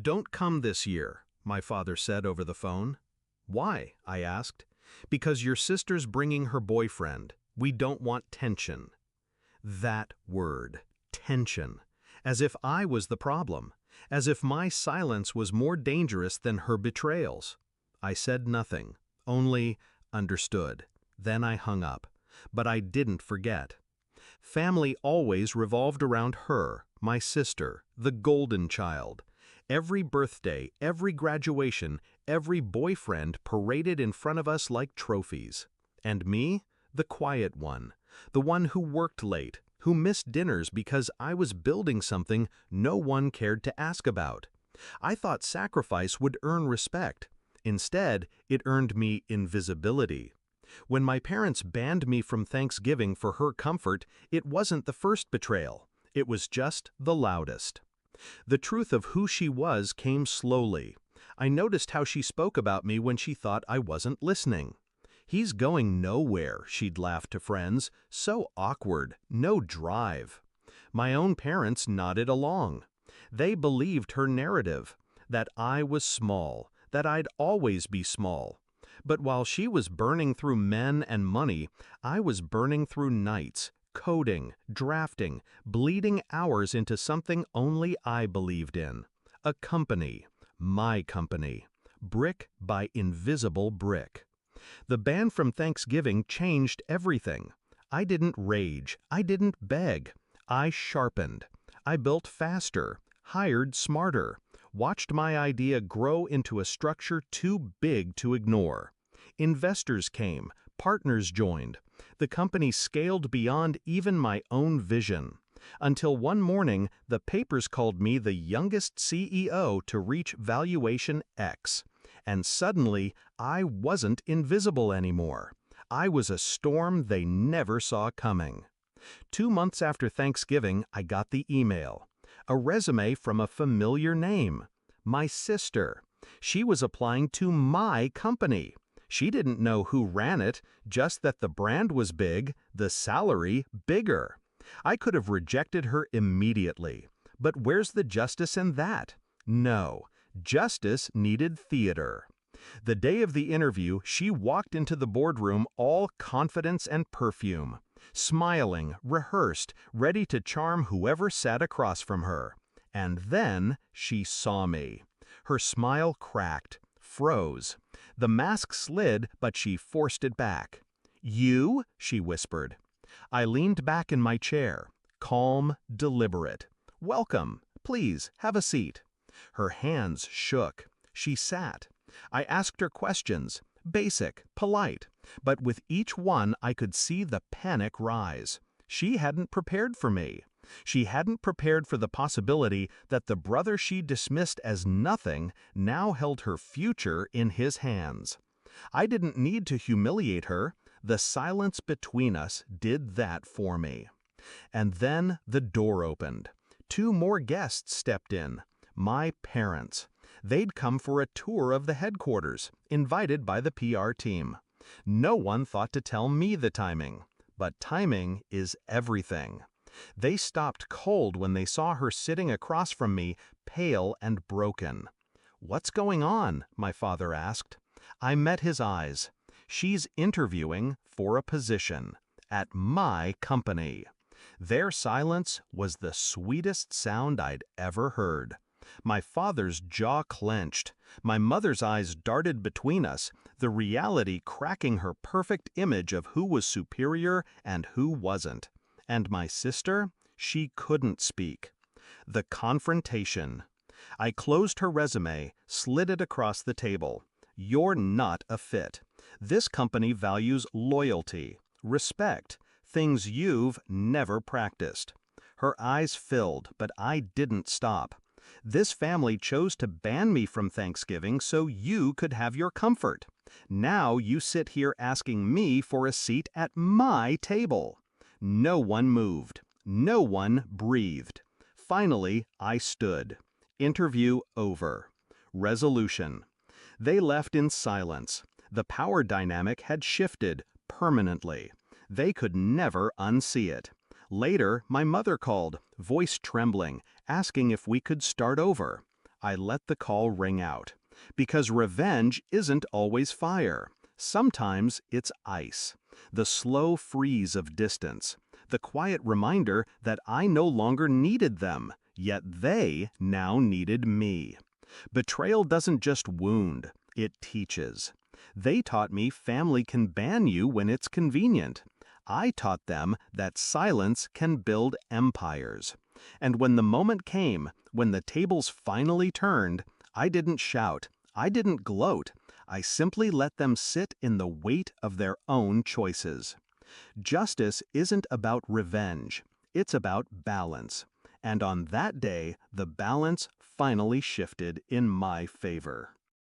"Don't come this year," my father said over the phone. "Why?" I asked. "Because your sister's bringing her boyfriend. We don't want tension." That word, tension. As if I was the problem. As if my silence was more dangerous than her betrayals. I said nothing, only understood. Then I hung up. But I didn't forget. Family always revolved around her, my sister, the golden child. Every birthday, every graduation, every boyfriend paraded in front of us like trophies. And me? The quiet one. The one who worked late, who missed dinners because I was building something no one cared to ask about. I thought sacrifice would earn respect. Instead, it earned me invisibility. When my parents banned me from Thanksgiving for her comfort, it wasn't the first betrayal. It was just the loudest. The truth of who she was came slowly. I noticed how she spoke about me when she thought I wasn't listening. "He's going nowhere," she'd laugh to friends. "So awkward, no drive." My own parents nodded along. They believed her narrative, that I was small, that I'd always be small. But while she was burning through men and money, I was burning through nights, coding, drafting, bleeding hours into something only I believed in. A company, my company, brick by invisible brick. The ban from Thanksgiving changed everything. I didn't rage, I didn't beg. I sharpened. I built faster, hired smarter, watched my idea grow into a structure too big to ignore. Investors came, partners joined. The company scaled beyond even my own vision. Until one morning, the papers called me the youngest CEO to reach valuation X. And suddenly, I wasn't invisible anymore. I was a storm they never saw coming. 2 months after Thanksgiving, I got the email. A resume from a familiar name. My sister. She was applying to my company. She didn't know who ran it, just that the brand was big, the salary bigger. I could have rejected her immediately. But where's the justice in that? No. Justice needed theater. The day of the interview, she walked into the boardroom all confidence and perfume. Smiling, rehearsed, ready to charm whoever sat across from her. And then she saw me. Her smile cracked, froze. The mask slid, but she forced it back. "You?" she whispered. I leaned back in my chair, calm, deliberate. "Welcome. Please, have a seat." Her hands shook. She sat. I asked her questions, basic, polite, but with each one I could see the panic rise. She hadn't prepared for me. She hadn't prepared for the possibility that the brother she dismissed as nothing now held her future in his hands. I didn't need to humiliate her. The silence between us did that for me. And then the door opened. 2 more guests stepped in. My parents. They'd come for a tour of the headquarters, invited by the PR team. No one thought to tell me the timing. But timing is everything. They stopped cold when they saw her sitting across from me, pale and broken. "What's going on?" my father asked. I met his eyes. "She's interviewing for a position at my company." Their silence was the sweetest sound I'd ever heard. My father's jaw clenched. My mother's eyes darted between us, the reality cracking her perfect image of who was superior and who wasn't. And my sister? She couldn't speak. The confrontation. I closed her resume, slid it across the table. "You're not a fit. This company values loyalty, respect, things you've never practiced." Her eyes filled, but I didn't stop. "This family chose to ban me from Thanksgiving so you could have your comfort. Now you sit here asking me for a seat at my table." No one moved. No one breathed. Finally, I stood. Interview over. Resolution. They left in silence. The power dynamic had shifted permanently. They could never unsee it. Later, my mother called, voice trembling, asking if we could start over. I let the call ring out. Because revenge isn't always fire. Sometimes it's ice. The slow freeze of distance. The quiet reminder that I no longer needed them, yet they now needed me. Betrayal doesn't just wound, it teaches. They taught me family can ban you when it's convenient. I taught them that silence can build empires. And when the moment came, when the tables finally turned, I didn't shout, I didn't gloat, I simply let them sit in the weight of their own choices. Justice isn't about revenge, it's about balance. And on that day, the balance finally shifted in my favor.